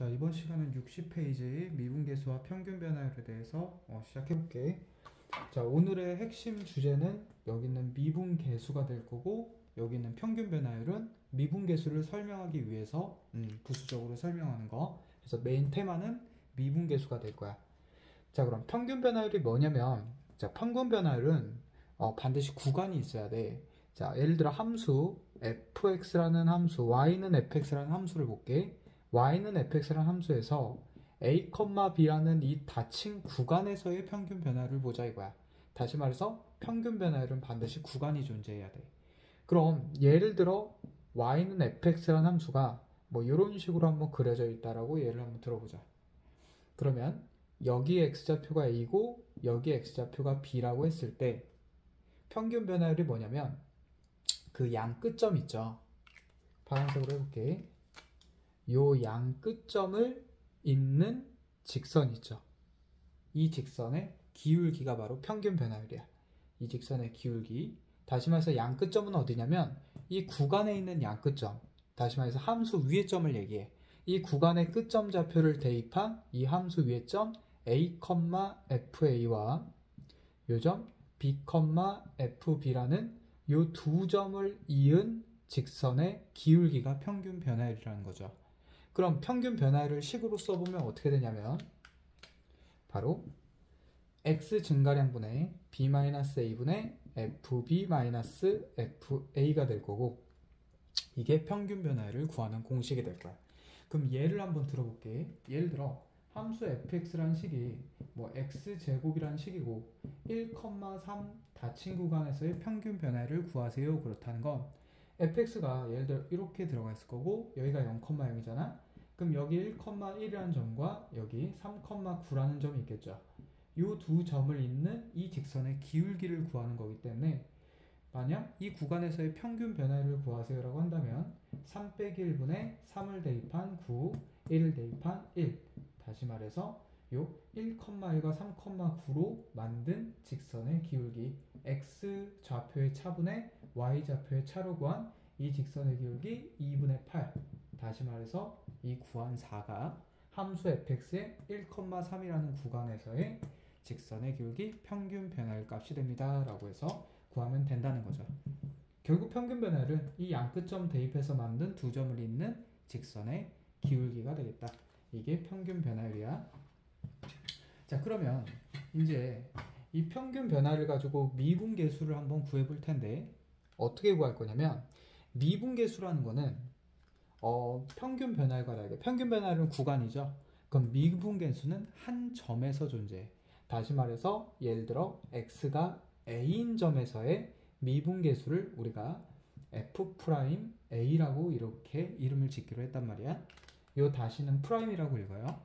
자, 이번 시간은 60페이지의 미분계수와 평균 변화율에 대해서 시작해볼게. 자, 오늘의 핵심 주제는 여기는 미분계수가 될 거고, 여기는 평균 변화율은 미분계수를 설명하기 위해서 부수적으로 설명하는 거. 그래서 메인 테마는 미분계수가 될 거야. 자, 그럼 평균 변화율이 뭐냐면, 자, 평균 변화율은 반드시 구간이 있어야 돼. 자, 예를 들어 함수 fx라는 함수, y는 fx라는 함수를 볼게. y는 fx라는 함수에서 a, b라는 이 닫힌 구간에서의 평균 변화를 보자 이거야. 다시 말해서 평균 변화율은 반드시 구간이 존재해야 돼. 그럼 예를 들어 y는 fx라는 함수가 뭐 이런 식으로 한번 그려져 있다라고 예를 한번 들어보자. 그러면 여기 x좌표가 a고 여기 x좌표가 b라고 했을 때 평균 변화율이 뭐냐면 그 양 끝점 있죠. 파란색으로 해볼게. 요 양 끝점을 잇는 직선 있죠. 이 직선의 기울기가 바로 평균 변화율이야. 이 직선의 기울기. 다시 말해서 양 끝점은 어디냐면 이 구간에 있는 양 끝점. 다시 말해서 함수 위의 점을 얘기해. 이 구간의 끝점 좌표를 대입한 이 함수 위의 점 a, fa와 요 점 b, fb라는 요 두 점을 이은 직선의 기울기가 평균 변화율이라는 거죠. 그럼 평균 변화율을 식으로 써보면 어떻게 되냐면 바로 x 증가량분의 b-a분의 fb-fa가 될 거고, 이게 평균 변화율을 구하는 공식이 될 거야. 그럼 예를 한번 들어볼게. 예를 들어 함수 fx라는 식이 뭐 x제곱이라는 식이고 1,3 닫힌 구간에서의 평균 변화율을 구하세요. 그렇다는 건 fx가 예를 들어 이렇게 들어가 있을 거고 여기가 0,0이잖아. 그럼 여기 1,1이라는 점과 여기 3,9라는 점이 있겠죠. 이 두 점을 잇는 이 직선의 기울기를 구하는 거기 때문에 만약 이 구간에서의 평균 변화율을 구하세요라고 한다면 3 빼기 1분의 3을 대입한 9, 1을 대입한 1. 다시 말해서 요 1,1과 3,9로 만든 직선의 기울기 x 좌표의 차분의 y 좌표의 차로 구한 이 직선의 기울기 2분의 8. 다시 말해서 이 구한 4가 함수 fx의 1,3이라는 구간에서의 직선의 기울기 평균 변화율 값이 됩니다. 라고 해서 구하면 된다는 거죠. 결국 평균 변화율은 이 양끝점 대입해서 만든 두 점을 잇는 직선의 기울기가 되겠다. 이게 평균 변화율이야. 자, 그러면 이제 이 평균 변화를 가지고 미분계수를 한번 구해볼 텐데 어떻게 구할 거냐면 미분계수라는 거는 평균 변화율과 다르게 평균 변화율은 구간이죠. 그럼 미분계수는 한 점에서 존재해. 다시 말해서 예를 들어 x가 a인 점에서의 미분계수를 우리가 f'a라고 이렇게 이름을 짓기로 했단 말이야. 요 다시는 프라임이라고 읽어요.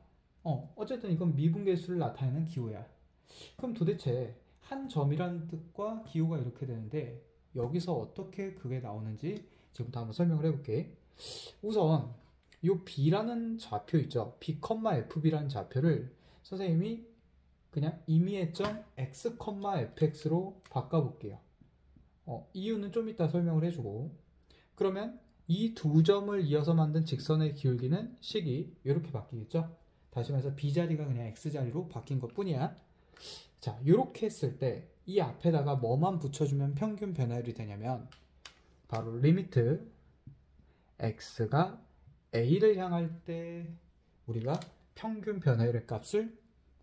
어쨌든 이건 미분계수를 나타내는 기호야. 그럼 도대체 한 점이라는 뜻과 기호가 이렇게 되는데 여기서 어떻게 그게 나오는지 지금부터 한번 설명을 해볼게. 우선 요 b라는 좌표 있죠. b, fb라는 좌표를 선생님이 그냥 임의의 점 x, fx로 바꿔볼게요. 이유는 좀 이따 설명을 해주고, 그러면 이 두 점을 이어서 만든 직선의 기울기는 식이 이렇게 바뀌겠죠. 다시 말해서 b자리가 그냥 x자리로 바뀐 것 뿐이야. 자, 이렇게 했을 때 이 앞에다가 뭐만 붙여주면 평균 변화율이 되냐면 바로 리미트 x가 a를 향할 때 우리가 평균 변화율의 값을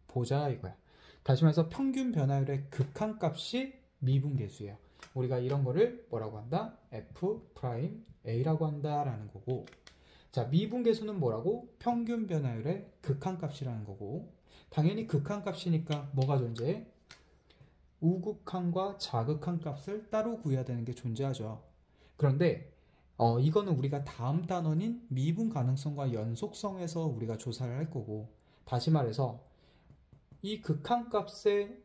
보자 이거야. 다시 말해서 평균 변화율의 극한값이 미분계수예요. 우리가 이런 거를 뭐라고 한다? f'a라고 한다라는 거고, 자, 미분계수는 뭐라고? 평균 변화율의 극한값이라는 거고, 당연히 극한값이니까 뭐가 존재해? 우극한과 자극한 값을 따로 구해야 되는 게 존재하죠. 그런데 이거는 우리가 다음 단원인 미분 가능성과 연속성에서 우리가 조사를 할 거고, 다시 말해서 이 극한값의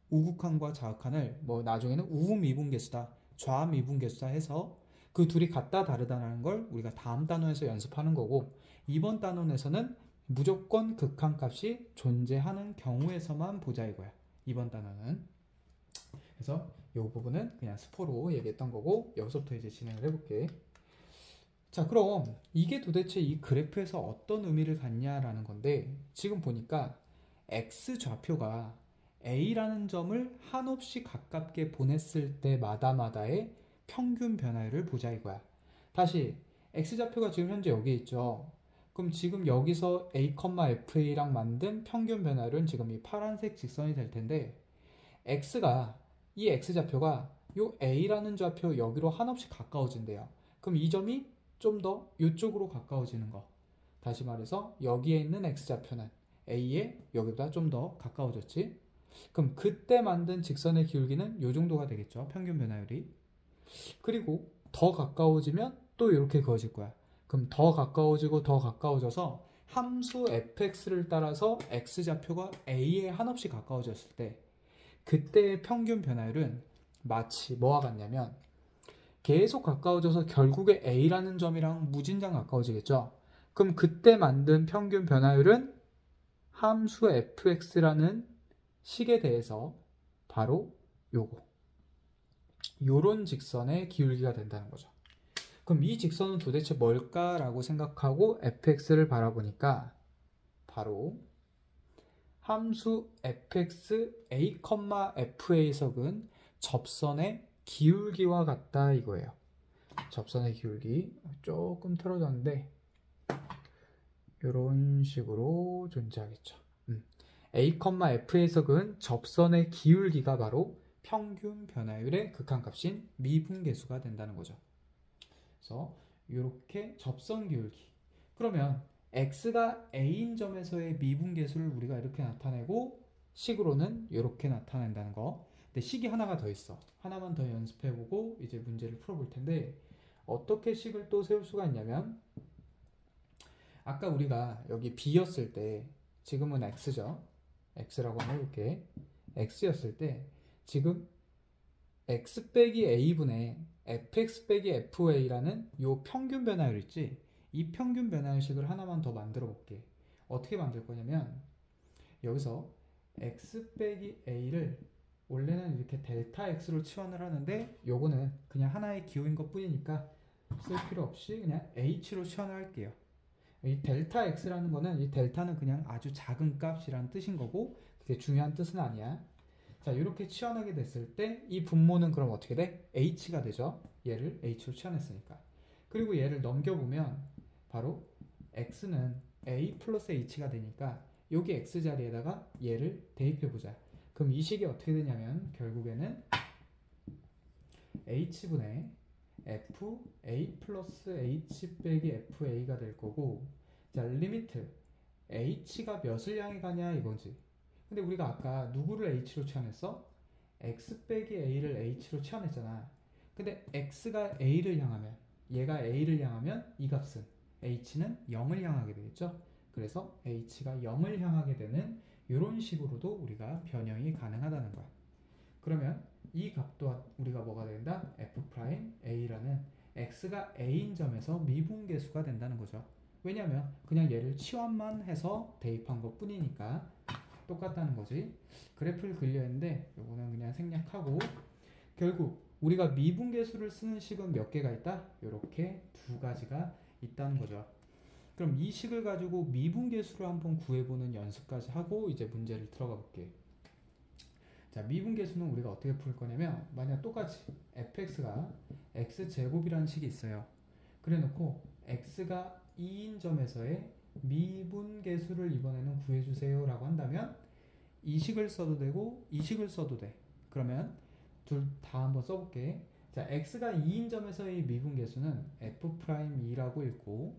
우극한과 자극한을 뭐 나중에는 우미분계수다, 좌미분계수다 해서 그 둘이 같다 다르다는 걸 우리가 다음 단원에서 연습하는 거고, 이번 단원에서는 무조건 극한값이 존재하는 경우에서만 보자 이거야. 이번 단원은. 그래서 이 부분은 그냥 스포로 얘기했던 거고 여기서부터 이제 진행을 해볼게. 자, 그럼 이게 도대체 이 그래프에서 어떤 의미를 갖냐라는 건데, 지금 보니까 x좌표가 a라는 점을 한없이 가깝게 보냈을 때마다마다의 평균 변화율을 보자 이거야. 다시 x좌표가 지금 현재 여기 있죠. 그럼 지금 여기서 a, fa랑 만든 평균 변화율은 지금 이 파란색 직선이 될 텐데, x가 이 x좌표가 요 a라는 좌표 여기로 한없이 가까워진대요. 그럼 이 점이 좀 더 이쪽으로 가까워지는 거. 다시 말해서 여기에 있는 x좌표는 a에 여기보다 좀 더 가까워졌지. 그럼 그때 만든 직선의 기울기는 요 정도가 되겠죠. 평균 변화율이. 그리고 더 가까워지면 또 이렇게 그어질 거야. 그럼 더 가까워지고 더 가까워져서 함수 fx를 따라서 x좌표가 a에 한없이 가까워졌을 때 그때의 평균 변화율은 마치 뭐와 같냐면 계속 가까워져서 결국에 a라는 점이랑 무진장 가까워지겠죠. 그럼 그때 만든 평균 변화율은 함수 fx라는 식에 대해서 바로 요런 직선의 기울기가 된다는 거죠. 그럼 이 직선은 도대체 뭘까라고 생각하고 fx를 바라보니까 바로 함수 fx a, fa의 석은 접선의 기울기와 같다 이거예요. 접선의 기울기 조금 틀어졌는데 이런 식으로 존재하겠죠. a, f의 석은 접선의 기울기가 바로 평균 변화율의 극한값인 미분계수가 된다는 거죠. 그래서 이렇게 접선 기울기. 그러면 x가 a인 점에서의 미분계수를 우리가 이렇게 나타내고 식으로는 이렇게 나타낸다는 거. 근데 식이 하나가 더 있어. 하나만 더 연습해보고 이제 문제를 풀어볼 텐데 어떻게 식을 또 세울 수가 있냐면 아까 우리가 여기 b였을 때 지금은 x죠. x라고 한번 해볼게. x였을 때 지금 x 빼기 a분의 fx 빼기 fa라는 요 평균 변화율 있지? 이 평균 변화율식을 하나만 더 만들어 볼게. 어떻게 만들 거냐면 여기서 x 빼기 a를 원래는 이렇게 델타 x로 치환을 하는데 요거는 그냥 하나의 기호인 것 뿐이니까 쓸 필요 없이 그냥 h로 치환을 할게요. 이 델타 x라는 거는 이 델타는 그냥 아주 작은 값이란 뜻인 거고 그게 중요한 뜻은 아니야. 자, 이렇게 치환하게 됐을 때 이 분모는 그럼 어떻게 돼? h가 되죠. 얘를 h로 치환했으니까. 그리고 얘를 넘겨보면 바로 x는 a 플러스 h가 되니까 여기 x 자리에다가 얘를 대입해보자. 그럼 이 식이 어떻게 되냐면 결국에는 h분의 f a 플러스 h 빼기 fa가 될 거고 자 리미트 h가 몇을 향해 가냐 이거지. 근데 우리가 아까 누구를 h로 치환했어? x 빼기 a를 h로 치환했잖아. 근데 x가 a를 향하면 얘가 a를 향하면 이 값은 h는 0을 향하게 되겠죠. 그래서 h가 0을 향하게 되는 이런 식으로도 우리가 변형이 가능하다는 거야. 그러면 이 값도 우리가 뭐가 된다? f'a라는 x가 a인 점에서 미분계수가 된다는 거죠. 왜냐면 그냥 얘를 치환만 해서 대입한 것 뿐이니까 똑같다는 거지. 그래프를 그리려 했는데 요거는 그냥 생략하고 결국 우리가 미분계수를 쓰는 식은 몇 개가 있다? 요렇게 두 가지가 있다는 거죠. 그럼 이 식을 가지고 미분계수를 한번 구해보는 연습까지 하고 이제 문제를 들어가 볼게. 자, 미분계수는 우리가 어떻게 풀 거냐면 만약 똑같이 fx가 x제곱이라는 식이 있어요. 그래 놓고 x가 2인 점에서의 미분계수를 이번에는 구해주세요 라고 한다면 이 식을 써도 되고 이 식을 써도 돼. 그러면 둘 다 한번 써볼게. 자, x가 2인 점에서의 미분계수는 f'2라고 읽고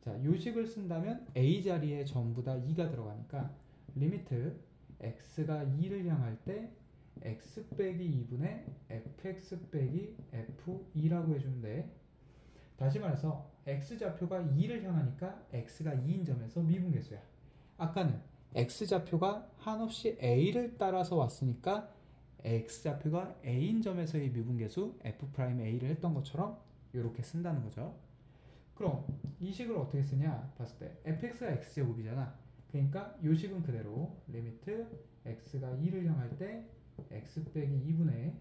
자, 요 식을 쓴다면 a 자리에 전부 다 2가 들어가니까 리미트 x가 2를 향할 때 x 빼기 2분의 fx 빼기 f2라고 해주면 돼. 다시 말해서 x좌표가 2를 향하니까 x가 2인 점에서 미분계수야. 아까는 x좌표가 한없이 a를 따라서 왔으니까 x좌표가 a인 점에서의 미분계수 f'a를 했던 것처럼 이렇게 쓴다는 거죠. 그럼 이 식을 어떻게 쓰냐 봤을 때 fx가 x제곱이잖아. 그러니까 이 식은 그대로 리미트 x가 2를 향할 때 x 빼기 2분의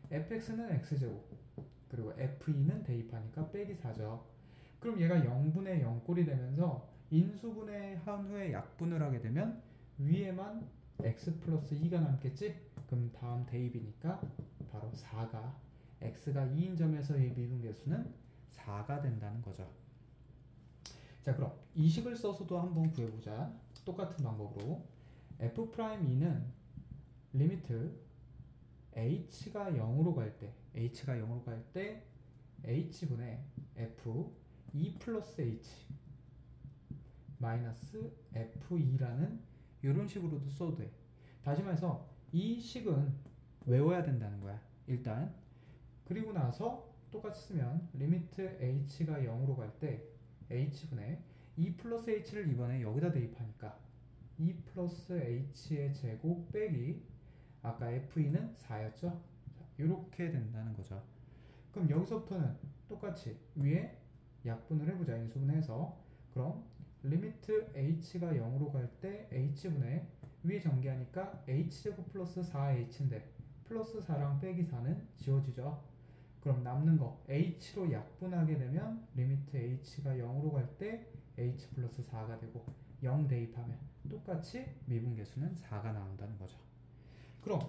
fx는 x제곱 그리고 f2는 대입하니까 빼기 4죠. 그럼 얘가 0분의 0꼴이 되면서 인수분해 한 후에 약분을 하게 되면 위에만 x 플러스 2가 남겠지? 그럼 다음 대입이니까 바로 4가 x가 2인 점에서의 미분계수는 4가 된다는 거죠. 자, 그럼 이 식을 써서도 한번 구해보자. 똑같은 방법으로 f'2는 리미트 h가 0으로 갈 때 h분의 f 2 플러스 h 마이너스 f2라는 이런 식으로도 써도 돼. 다시 말해서 이 식은 외워야 된다는 거야 일단. 그리고 나서 똑같이 쓰면 리미트 h가 0으로 갈 때 h분의 2 플러스 h를 이번에 여기다 대입하니까 2 플러스 h의 제곱 빼기 아까 f2는 4였죠? 이렇게 된다는 거죠. 그럼 여기서부터는 똑같이 위에 약분을 해보자. 인수분해해서. 그럼 리미트 h가 0으로 갈 때 h분의 위에 전개하니까 h제곱 플러스 4h인데 플러스 4랑 빼기 4는 지워지죠. 그럼 남는 거 h로 약분하게 되면 리미트 h가 0으로 갈 때 h 플러스 4가 되고 0 대입하면 똑같이 미분계수는 4가 나온다는 거죠. 그럼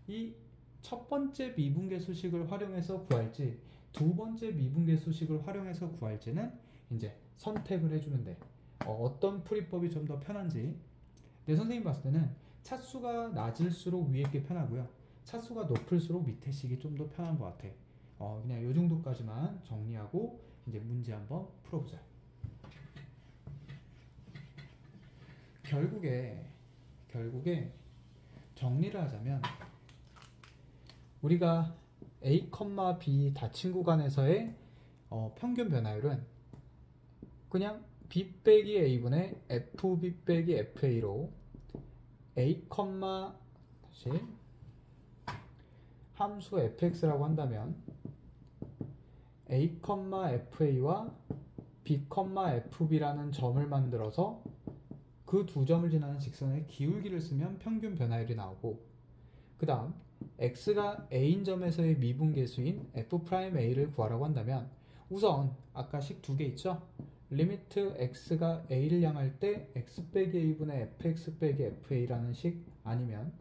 이 첫 번째 미분계수식을 활용해서 구할지 두 번째 미분계수식을 활용해서 구할지는 이제 선택을 해주면 돼. 어떤 풀이법이 좀 더 편한지. 내 선생님 봤을 때는 차수가 낮을수록 위에 게 편하고요. 차수가 높을수록 밑에 식이 좀 더 편한 것 같아. 그냥 요 정도까지만 정리하고 이제 문제 한번 풀어보자. 결국에 정리를 하자면 우리가 a, b 닫힌 구간에서의 평균 변화율은 그냥 b 빼기 a분의 fb 빼기 fa로 a, 다시 함수 fx라고 한다면 a, fa와 b, fb라는 점을 만들어서 그 두 점을 지나는 직선의 기울기를 쓰면 평균 변화율이 나오고, 그 다음 x가 a인 점에서의 미분계수인 f'a를 구하라고 한다면 우선 아까 식 두 개 있죠? 리미트 x가 a를 향할 때 x 빼기 a분의 fx 빼기 fa라는 식, 아니면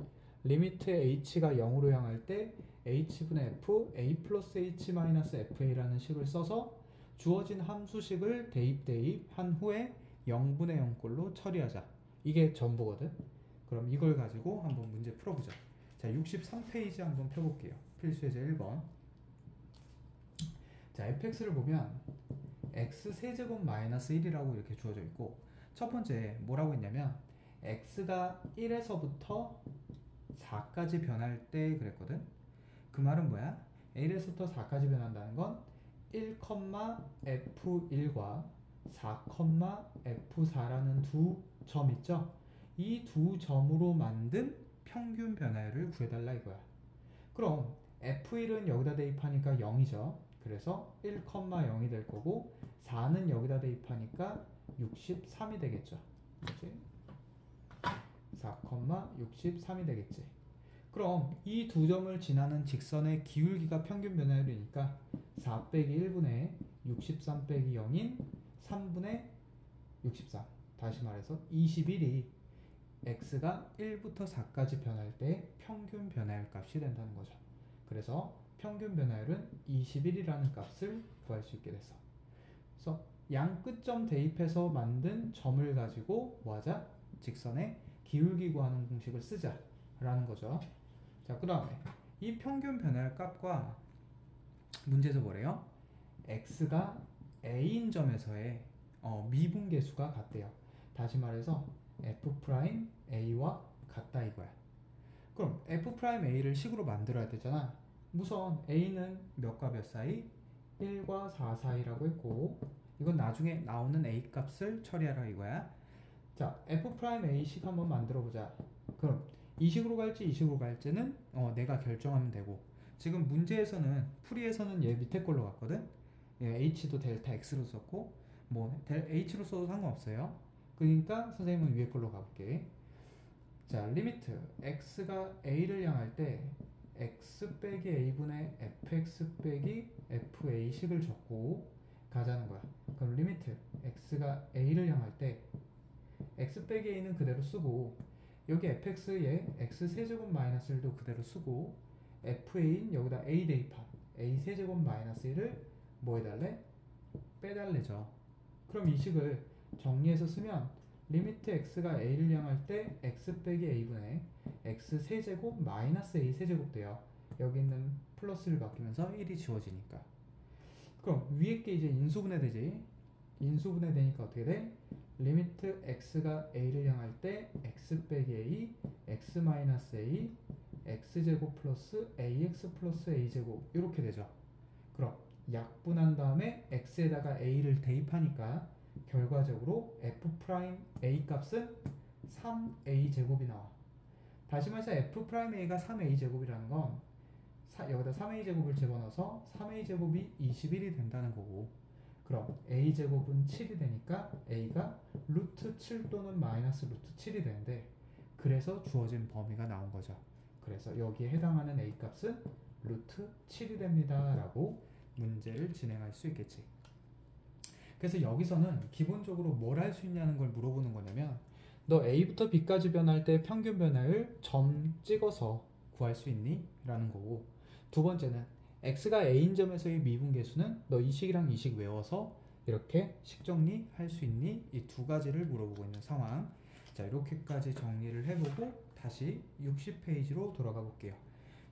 리미트 h가 0으로 향할 때 h분의 f a 플러스 h 마이너스 fa라는 식을 써서 주어진 함수식을 대입한 후에 0분의 0꼴로 처리하자. 이게 전부거든. 그럼 이걸 가지고 한번 문제 풀어보자. 자, 63페이지 한번 펴볼게요. 필수예제 1번. 자, fx를 보면 x 세제곱 마이너스 1이라고 이렇게 주어져 있고, 첫 번째 뭐라고 했냐면 x가 1에서부터 4까지 변할 때 그랬거든. 그 말은 뭐야? 1에서부터 4까지 변한다는 건 1, f1과 4, f4라는 두 점 있죠? 이 두 점으로 만든 평균 변화율을 구해달라 이거야. 그럼 f1은 여기다 대입하니까 0이죠. 그래서 1,0이 될 거고 4는 여기다 대입하니까 63이 되겠죠. 그치? 4,63이 되겠지. 그럼 이 두 점을 지나는 직선의 기울기가 평균 변화율이니까 4 빼기 1분의 63 빼기 0인 3분의 63, 다시 말해서 21이 x가 1부터 4까지 변할 때 평균 변화율 값이 된다는 거죠. 그래서 평균 변화율은 21이라는 값을 구할 수 있게 됐어. 그래서 양 끝점 대입해서 만든 점을 가지고 뭐하자? 직선의 기울기 구하는 공식을 쓰자 라는 거죠. 자, 그 다음에 이 평균 변화율 값과 문제에서 뭐래요? x가 a인 점에서의 미분계수가 같대요. 다시 말해서 f'a와 같다 이거야. 그럼 f'a를 식으로 만들어야 되잖아. 우선 a는 몇과 몇 사이? 1과 4 사이라고 했고, 이건 나중에 나오는 a 값을 처리하라 이거야. 자, f'a 식 한번 만들어 보자. 그럼 이 식으로 갈지 이 식으로 갈지는 내가 결정하면 되고, 지금 문제에서는 풀이에서는 얘 밑에 걸로 갔거든. h도 델타 x로 썼고 뭐 h로 써도 상관없어요. 그러니까 선생님은 위에 걸로 가볼게. 자, 리미트 x가 a를 향할 때 x 빼기 a분의 fx 빼기 fa 식을 적고, 가자는 거야. 그럼 리미트 x가 a를 향할 때 x 빼기 a는 그대로 쓰고 여기 fx에 x 세제곱 마이너스 1도 그대로 쓰고 fa인 여기다 a 대입한 a 세제곱 마이너스 1을 뭐 해달래? 빼달래죠. 그럼 이 식을 정리해서 쓰면 리미트 x가 a를 향할 때 x 빼기 a분의 x 세제곱 마이너스 a 세제곱 돼요. 여기 있는 플러스를 바뀌면서 1이 지워지니까. 그럼 위에 게 이제 인수분해 되지. 인수분해 되니까 어떻게 돼? 리미트 x가 a를 향할 때 x 빼기 a, x 마이너스 a, x제곱 플러스 ax 플러스 a제곱 이렇게 되죠. 그럼 약분한 다음에 x에다가 a를 대입하니까 결과적으로 f'a 값은 3a 제곱이 나와. 다시 말해서 f'a가 3a 제곱이라는 건 여기다 3a 제곱을 집어넣어서 3a 제곱이 21이 된다는 거고, 그럼 a 제곱은 7이 되니까 a가 루트 7 또는 마이너스 루트 7이 되는데, 그래서 주어진 범위가 나온 거죠. 그래서 여기에 해당하는 a 값은 루트 7이 됩니다 라고 문제를 진행할 수 있겠지. 그래서 여기서는 기본적으로 뭘 할 수 있냐는 걸 물어보는 거냐면, 너 a부터 b까지 변할 때 평균 변화율 점 찍어서 구할 수 있니? 라는 거고, 두 번째는 x가 a인 점에서의 미분계수는 너 이 식이랑 이 식 외워서 이렇게 식 정리할 수 있니? 이 두 가지를 물어보고 있는 상황. 자, 이렇게까지 정리를 해보고 다시 60페이지로 돌아가 볼게요.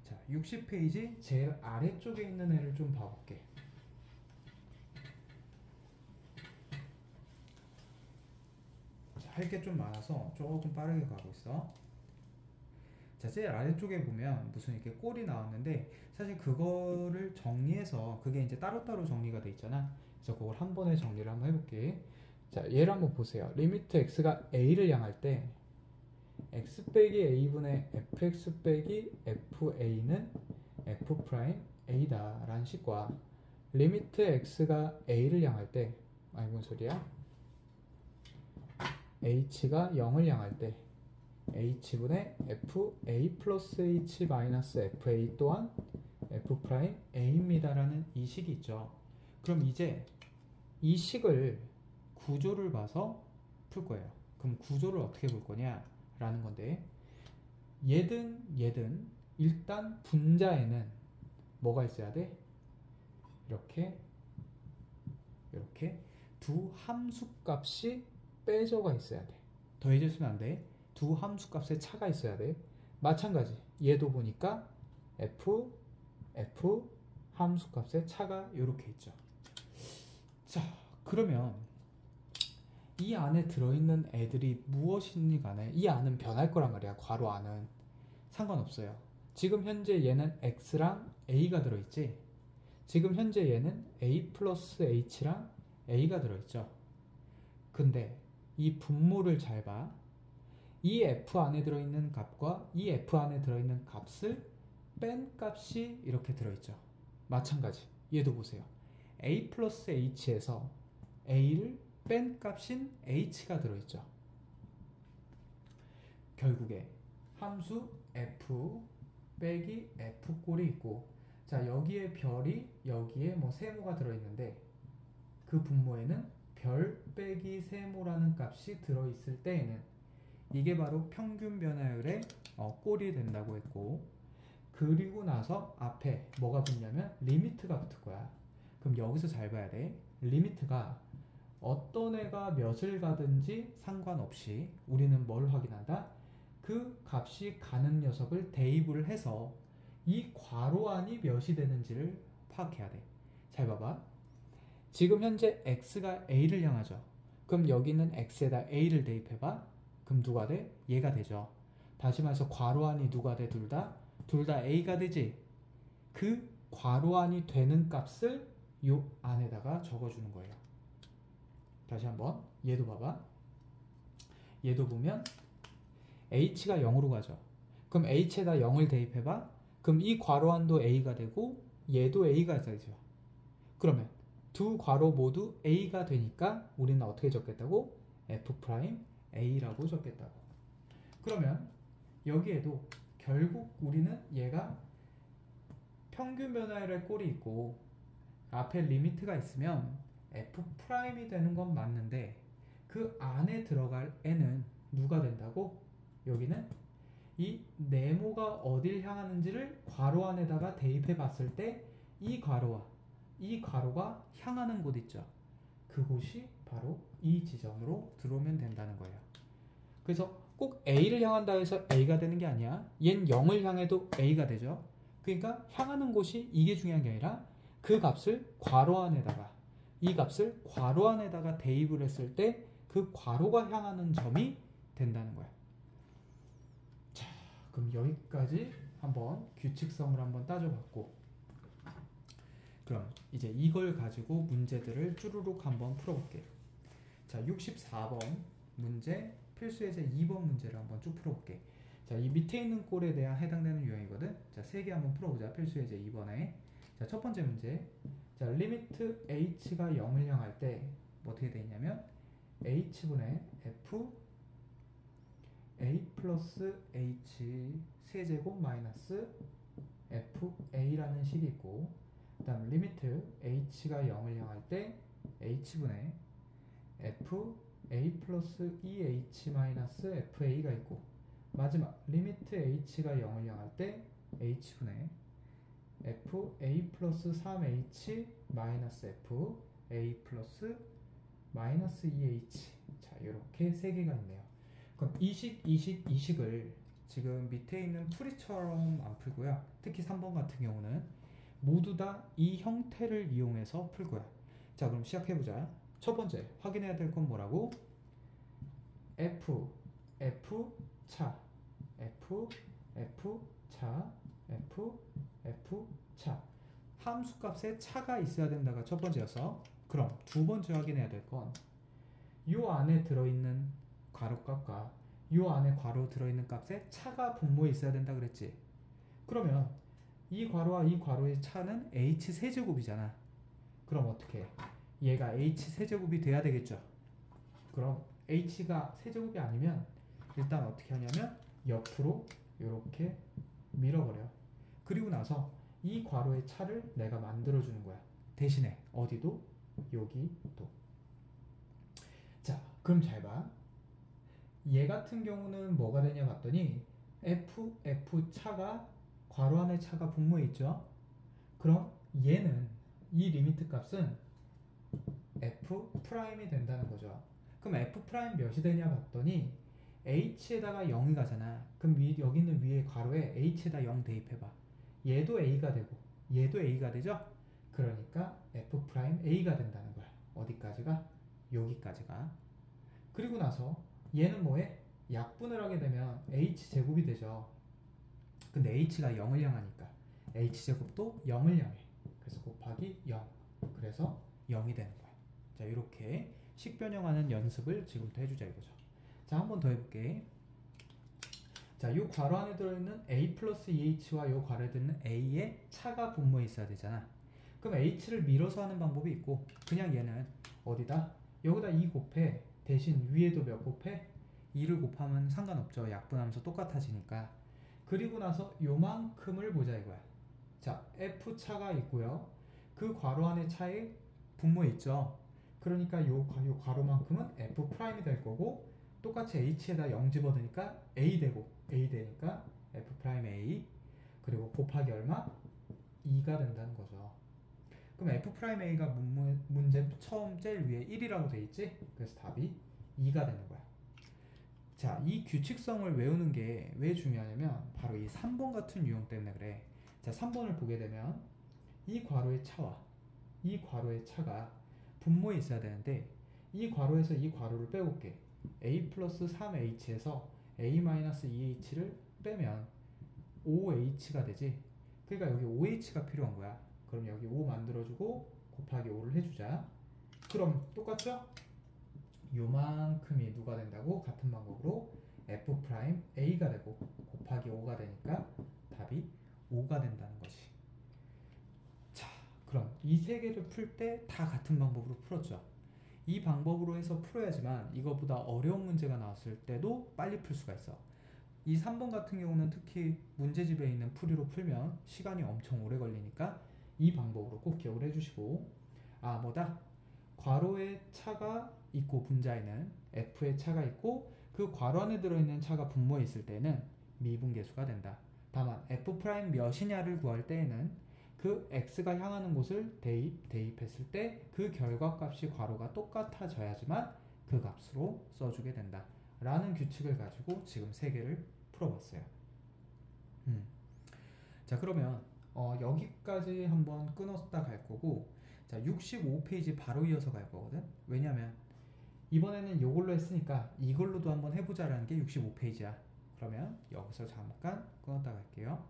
자, 60페이지 제일 아래쪽에 있는 애를 좀 봐볼게. 할 게 좀 많아서 조금 빠르게 가고 있어. 자, 제일 아래쪽에 보면 무슨 이렇게 꼴이 나왔는데, 사실 그거를 정리해서 그게 이제 따로따로 정리가 돼 있잖아. 그래서 그걸 한 번에 정리를 한번 해볼게. 자, 얘를 한번 보세요. 리미트 x가 a를 향할 때 x 빼기 a분의 fx 빼기 fa는 f 프라임 a다 라는 식과, 리미트 x가 a를 향할 때, 아니 뭔 소리야? h가 0을 향할 때 h분의 fa 플러스 h 마이너스 fa 또한 f 프라임 a입니다 라는 이 식이 있죠. 그럼 이제 이 식을 구조를 봐서 풀 거예요. 그럼 구조를 어떻게 볼 거냐 라는 건데, 얘든 일단 분자에는 뭐가 있어야 돼? 이렇게 두 함수값이 빼져가 있어야 돼. 더해졌으면 안 돼. 두 함수값의 차가 있어야 돼. 마찬가지 얘도 보니까 f 함수값의 차가 이렇게 있죠. 자, 그러면 이 안에 들어있는 애들이 무엇이니 간에 이 안은 변할 거란 말이야. 괄호 안은 상관없어요. 지금 현재 얘는 x랑 a가 들어있지. 지금 현재 얘는 a 플러스 h랑 a가 들어있죠. 근데 이 분모를 잘 봐. 이 f 안에 들어있는 값과 이 f 안에 들어있는 값을 뺀 값이 이렇게 들어있죠. 마찬가지 얘도 보세요. a 플러스 h에서 a를 뺀 값인 h가 들어있죠. 결국에 함수 f 빼기 f 꼴이 있고, 자, 여기에 별이 여기에 뭐 세모가 들어있는데, 그 분모에는 별 빼기 세모라는 값이 들어있을 때에는 이게 바로 평균 변화율의 꼴이 된다고 했고, 그리고 나서 앞에 뭐가 붙냐면 리미트가 붙을 거야. 그럼 여기서 잘 봐야 돼. 리미트가 어떤 애가 몇을 가든지 상관없이 우리는 뭘 확인한다? 그 값이 가는 녀석을 대입을 해서 이 괄호 안이 몇이 되는지를 파악해야 돼. 잘 봐봐. 지금 현재 x가 a를 향하죠. 그럼 여기 있는 x에다 a를 대입해봐. 그럼 누가 돼? 얘가 되죠. 다시 말해서 괄호 안이 누가 돼? 둘 다 a가 되지. 그 괄호 안이 되는 값을 요 안에다가 적어주는 거예요. 다시 한번 얘도 봐봐. 얘도 보면 h가 0으로 가죠. 그럼 h에다 0을 대입해봐. 그럼 이 괄호 안도 a가 되고 얘도 a가 되죠. 그러면 두 괄호 모두 a가 되니까 우리는 어떻게 적겠다고? f'a라고 적겠다고. 그러면 여기에도 결국 우리는 얘가 평균 변화율의 꼴이 있고 앞에 리미트가 있으면 F'이 되는 건 맞는데 그 안에 들어갈 N은 누가 된다고? 여기는 이 네모가 어딜 향하는지를 괄호 안에다가 대입해 봤을 때 이 괄호와 이 괄호가 향하는 곳 있죠. 그곳이 바로 이 지점으로 들어오면 된다는 거예요. 그래서 꼭 A를 향한다 해서 A가 되는 게 아니야. 얜 0을 향해도 A가 되죠. 그러니까 향하는 곳이 이게 중요한 게 아니라 그 값을 괄호 안에다가 이 값을 괄호 안에다가 대입을 했을 때 그 괄호가 향하는 점이 된다는 거야. 자, 그럼 여기까지 한번 규칙성을 한번 따져봤고, 그럼 이제 이걸 가지고 문제들을 쭈루룩 한번 풀어볼게. 자, 64번 문제 필수 예제 2번 문제를 한번 쭉 풀어볼게. 자, 이 밑에 있는 꼴에 대한 해당되는 유형이거든. 자, 3개 한번 풀어보자. 필수 예제 2번에. 자, 첫 번째 문제. 자, 리미트 h가 0을 향할 때 뭐 어떻게 돼 있냐면 h분의 f a 플러스 h 세제곱 마이너스 fa라는 식이 있고, 그 다음 리미트 h가 0을 향할 때 h분의 f a 플러스 2h 마이너스 fa가 있고, 마지막 리미트 h가 0을 향할 때 h분의 f a 플러스 3h 마이너스 f a 플러스 마이너스 2h. 자, 이렇게 세 개가 있네요. 그럼 이식을 지금 밑에 있는 풀이처럼 안 풀고요. 특히 3번 같은 경우는 모두 다 이 형태를 이용해서 풀 거야. 자, 그럼 시작해보자. 첫 번째 확인해야 될 건 뭐라고? f 차 f 차 f 차 함수값에 차가 있어야 된다가 첫 번째여서, 그럼 두 번째 확인해야 될 건 요 안에 들어있는 괄호값과 요 안에 괄호 들어있는 값에 차가 분모에 있어야 된다 그랬지. 그러면 이 괄호와 이 괄호의 차는 h 세제곱이잖아. 그럼 어떻게 해? 얘가 h 세제곱이 돼야 되겠죠. 그럼 h가 세제곱이 아니면 일단 어떻게 하냐면 옆으로 이렇게 밀어버려. 그리고 나서 이 괄호의 차를 내가 만들어주는 거야. 대신에 어디도? 여기도. 자, 그럼 잘 봐. 얘 같은 경우는 뭐가 되냐 봤더니 f 차가 괄호 안에 차가 분모에 있죠. 그럼 얘는 이 리미트 값은 f'이 된다는 거죠. 그럼 f' 몇이 되냐 봤더니 h에다가 0이 가잖아. 그럼 여기 있는 위에 괄호에 h에다 0 대입해봐. 얘도 a가 되고 얘도 a가 되죠. 그러니까 f'a가 된다는 거야. 어디까지가? 여기까지가. 그리고 나서 얘는 뭐해? 약분을 하게 되면 h제곱이 되죠. 근데 h가 0을 향하니까 h제곱도 0을 향해. 그래서 곱하기 0. 그래서 0이 되는 거야. 자, 이렇게 식변형하는 연습을 지금부터 해주자 이거죠. 자, 한 번 더 해볼게. 자, 요 괄호 안에 들어있는 a 플러스 2h와 요 괄호에 들어있는 a의 차가 분모에 있어야 되잖아. 그럼 h를 밀어서 하는 방법이 있고, 그냥 얘는 어디다? 여기다 2 곱해. 대신 위에도 몇 곱해? 2를 곱하면 상관없죠. 약분하면서 똑같아지니까. 그리고 나서 요만큼을 보자 이거야. 자, f차가 있고요. 그 괄호 안에 차에 분모에 있죠. 그러니까 요 괄호만큼은 f'이 될 거고, 똑같이 h에다 0 집어넣으니까 a 되고, a 되니까 f'a, 그리고 곱하기 얼마? 2가 된다는 거죠. 그럼 f'a가 문제 처음 제일 위에 1이라고 돼 있지? 그래서 답이 2가 되는 거야. 자, 이 규칙성을 외우는 게 왜 중요하냐면 바로 이 3번 같은 유형 때문에 그래. 자, 3번을 보게 되면 이 괄호의 차와 이 괄호의 차가 분모에 있어야 되는데, 이 괄호에서 이 괄호를 빼볼게. a 플러스 3h에서 a 마이너스 2h를 빼면 5h가 되지. 그러니까 여기 5h가 필요한 거야. 그럼 여기 5 만들어주고 곱하기 5를 해주자. 그럼 똑같죠? 요만큼이 누가 된다고? 같은 방법으로 f'a가 되고 곱하기 5가 되니까 답이 5가 된다는 거지. 자, 그럼 이 세 개를 풀 때 다 같은 방법으로 풀었죠. 이 방법으로 해서 풀어야지만 이거보다 어려운 문제가 나왔을 때도 빨리 풀 수가 있어. 이 3번 같은 경우는 특히 문제집에 있는 풀이로 풀면 시간이 엄청 오래 걸리니까 이 방법으로 꼭 기억을 해주시고, 아, 뭐다? 괄호에 차가 있고 분자에는 f의 차가 있고 그 괄호 안에 들어있는 차가 분모에 있을 때는 미분계수가 된다. 다만 f' 몇이냐를 구할 때에는 그 x가 향하는 곳을 대입했을 때 그 결과값이 괄호가 똑같아져야지만 그 값으로 써주게 된다. 라는 규칙을 가지고 지금 3개를 풀어봤어요. 자, 그러면 여기까지 한번 끊었다 갈 거고, 자, 65페이지 바로 이어서 갈 거거든. 왜냐면 이번에는 이걸로 했으니까 이걸로도 한번 해보자라는 게 65페이지야. 그러면 여기서 잠깐 끊었다 갈게요.